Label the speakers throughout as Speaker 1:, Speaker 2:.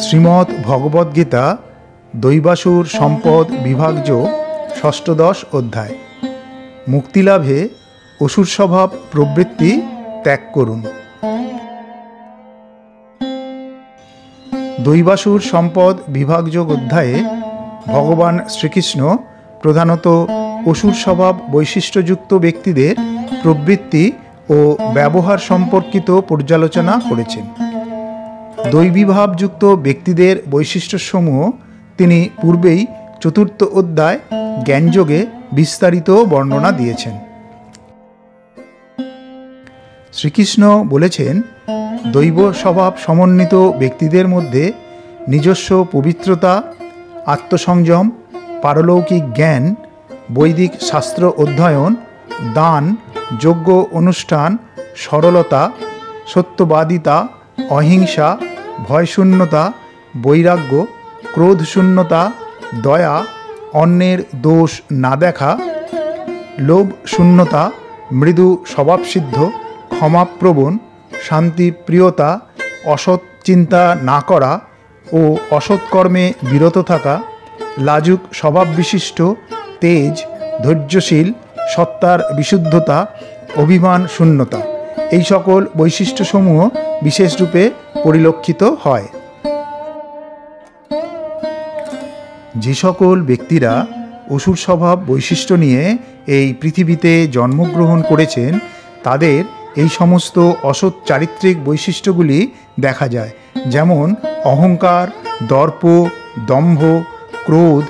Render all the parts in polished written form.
Speaker 1: শ্রীমদ্ ভগবদ্গীতা দৈবাসুর সম্পদ বিভাগযোগ ষষ্ঠদশ অধ্যায়। মুক্তিলাভে অসুর স্বভাব প্রবৃত্তি ত্যাগ করুন। দৈবাসুর সম্পদ বিভাগযোগ অধ্যায়ে ভগবান শ্রীকৃষ্ণ প্রধানত অসুর স্বভাব বৈশিষ্ট্যযুক্ত ব্যক্তিদের প্রবৃত্তি ও ব্যবহার সম্পর্কিত পর্যালোচনা করেছেন। দৈবীভাবযুক্ত ব্যক্তিদের বৈশিষ্ট্যসমূহ তিনি পূর্বেই চতুর্থ অধ্যায় জ্ঞানযোগে বিস্তারিত বর্ণনা দিয়েছেন। শ্রীকৃষ্ণ বলেছেন, দৈব স্বভাব সমন্বিত ব্যক্তিদের মধ্যে নিজস্ব পবিত্রতা, আত্মসংযম, পারলৌকিক জ্ঞান, বৈদিক শাস্ত্র অধ্যয়ন, দান, যজ্ঞ অনুষ্ঠান, সরলতা, সত্যবাদিতা, অহিংসা, ভয়শূন্যতা, বৈরাগ্য, ক্রোধশূন্যতা, দয়া, অন্যের দোষ না দেখা, লোভ শূন্যতা, মৃদু স্বভাবসিদ্ধ, ক্ষমাপ্রবণ, শান্তিপ্রিয়তা, অসৎ চিন্তা না করা ও অসৎ কর্মে বিরত থাকা, লাজুক স্বভাববিশিষ্ট, তেজ, ধৈর্যশীল, সত্তার বিশুদ্ধতা, অভিমান শূন্যতা, এই সকল বৈশিষ্ট্যসমূহ বিশেষরূপে পরিলক্ষিত হয়। যে সকল ব্যক্তিরা অসুর স্বভাব বৈশিষ্ট্য নিয়ে এই পৃথিবীতে জন্মগ্রহণ করেছেন তাদের এই সমস্ত অসৎ চারিত্রিক বৈশিষ্ট্যগুলি দেখা যায়, যেমন অহংকার, দর্প, দম্ভ, ক্রোধ,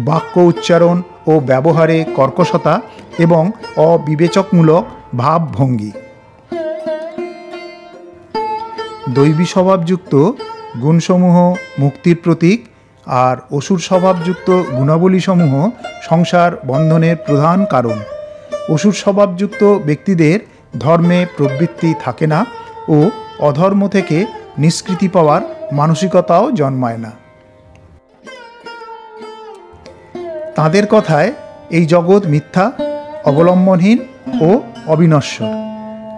Speaker 1: বাক্য উচ্চারণ ও ব্যবহারে কর্কশতা এবং অবিবেচকমূলক ভাবভঙ্গি। দৈবী স্বভাবযুক্ত গুণসমূহ মুক্তির প্রতীক, আর অসুর স্বভাবযুক্ত গুণাবলীসমূহ সংসার বন্ধনের প্রধান কারণ। অসুর স্বভাবযুক্ত ব্যক্তিদের ধর্মে প্রবৃত্তি থাকে না ও অধর্ম থেকে নিষ্কৃতি পাওয়ার মানসিকতাও জন্মায় না। তাদের কথায় এই জগৎ মিথ্যা, অবলম্বনহীন ও অবিনশ্বর।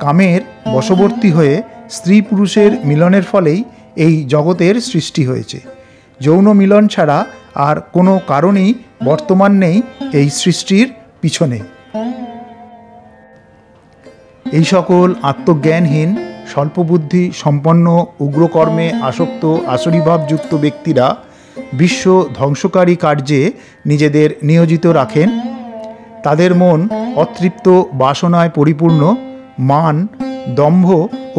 Speaker 1: কামের বশবর্তী হয়ে স্ত্রী পুরুষের মিলনের ফলেই এই জগতের সৃষ্টি হয়েছে। যৌন মিলন ছাড়া আর কোনো কারণেই বর্তমান নেই এই সৃষ্টির পিছনে। এই সকল আত্মজ্ঞানহীন, স্বল্পবুদ্ধি সম্পন্ন, উগ্রকর্মে আসক্ত, আসরিভাবযুক্ত ব্যক্তিরা বিশ্ব ধ্বংসকারী কার্যে নিজেদের নিয়োজিত রাখেন। তাদের মন অতৃপ্ত বাসনায় পরিপূর্ণ, মান, দম্ভ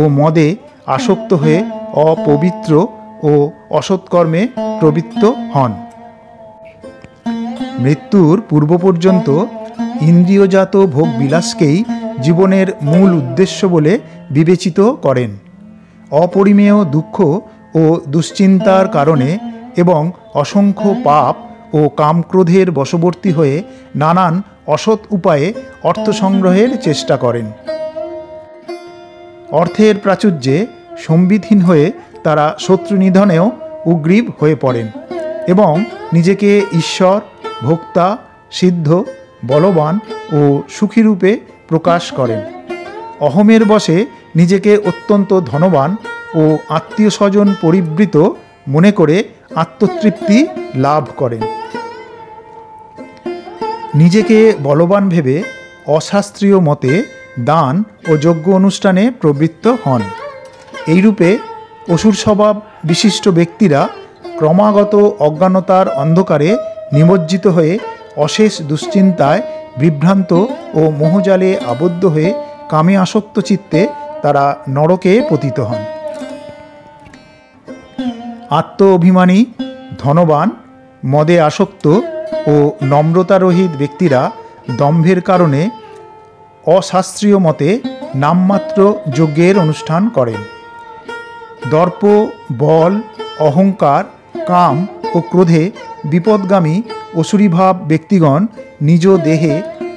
Speaker 1: ও মদে আসক্ত হয়ে অপবিত্র ও অসৎকর্মে প্রবৃত্ত হন। মৃত্যুর পূর্ব পর্যন্ত ইন্দ্রিয়জাত ভোগ বিলাসকেই জীবনের মূল উদ্দেশ্য বলে বিবেচিত করেন। অপরিমেয় দুঃখ ও দুশ্চিন্তার কারণে এবং অসংখ্য পাপ ও কামক্রোধের বশবর্তী হয়ে নানান অসৎ উপায়ে অর্থ সংগ্রহের চেষ্টা করেন। অর্থের প্রাচুর্যে সম্বিতহীন হয়ে তারা শত্রু নিধনেও উগ্রীব হয়ে পড়েন এবং নিজেকে ঈশ্বর, ভোক্তা, সিদ্ধ, বলবান ও সুখীরূপে প্রকাশ করেন। অহমের বশে নিজেকে অত্যন্ত ধনবান ও আত্মীয় স্বজন পরিবৃত মনে করে আত্মতৃপ্তি লাভ করেন। নিজেকে বলবান ভেবে অশাস্ত্রীয় মতে দান ও যজ্ঞ অনুষ্ঠানে প্রবৃত্ত হন। এইরূপে অসুর স্বভাব বিশিষ্ট ব্যক্তিরা ক্রমাগত অজ্ঞানতার অন্ধকারে নিমজ্জিত হয়ে অশেষ দুশ্চিন্তায় বিভ্রান্ত ও মোহজালে আবদ্ধ হয়ে কামে আসক্ত চিত্তে তারা নরকে পতিত হন। আত্ম অভিমানী, ধনবান, মদে আসক্ত ও নম্রতারহিত ব্যক্তিরা দম্ভের কারণে অশাস্ত্রীয় মতে নামমাত্র যজ্ঞের অনুষ্ঠান করেন। দর্প, বল, অহংকার, কাম ও ক্রোধে বিপদগামী অসুরীভাব ব্যক্তিগণ নিজ দেহে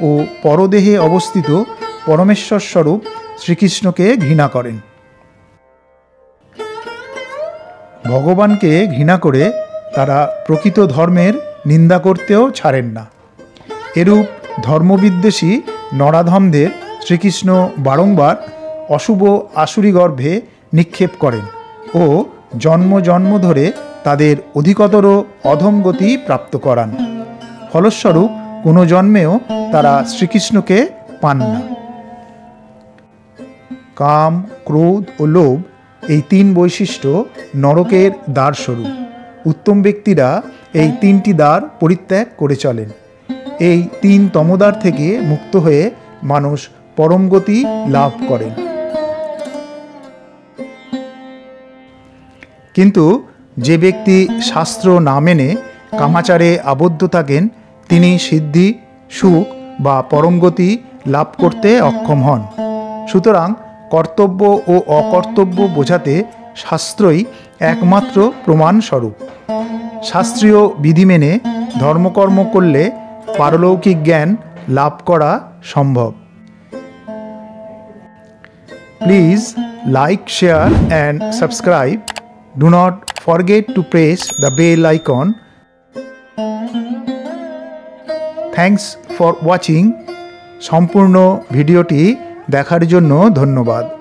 Speaker 1: ও পরদেহে অবস্থিত পরমেশ্বর স্বরূপ শ্রীকৃষ্ণকে ঘৃণা করেন। ভগবানকে ঘৃণা করে তারা প্রকৃত ধর্মের নিন্দা করতেও ছাড়েন না। এরূপ ধর্মবিদ্বেষী নরাধমদের শ্রীকৃষ্ণ বারংবার অশুভ আসুরি গর্ভে নিক্ষেপ করেন ও জন্ম জন্ম ধরে তাদের অধিকতর অধমগতি প্রাপ্ত করান। ফলস্বরূপ কোনো জন্মেও তারা শ্রীকৃষ্ণকে পান না। কাম, ক্রোধ ও লোভ এই তিন বৈশিষ্ট্য নরকের দ্বারস্বরূপ। উত্তম ব্যক্তিরা এই তিনটি দ্বার পরিত্যাগ করে চলেন। এই তিন তমোদ্বার থেকে মুক্ত হয়ে মানুষ পরমগতি লাভ করেন। কিন্তু যে ব্যক্তি শাস্ত্র না মেনে কামাচারে আবদ্ধ থাকেন তিনি সিদ্ধি, সুখ বা পরমগতি লাভ করতে অক্ষম হন। সুতরাং কর্তব্য ও অকর্তব্য বোঝাতে শাস্ত্রই একমাত্র প্রমাণস্বরূপ। শাস্ত্রীয় বিধি মেনে ধর্মকর্ম করলে পারলৌকিক জ্ঞান লাভ করা সম্ভব। Please like, share and subscribe. Do not forget to press the bell icon. Thanks for watching. সম্পূর্ণ ভিডিওটি দেখার জন্য ধন্যবাদ।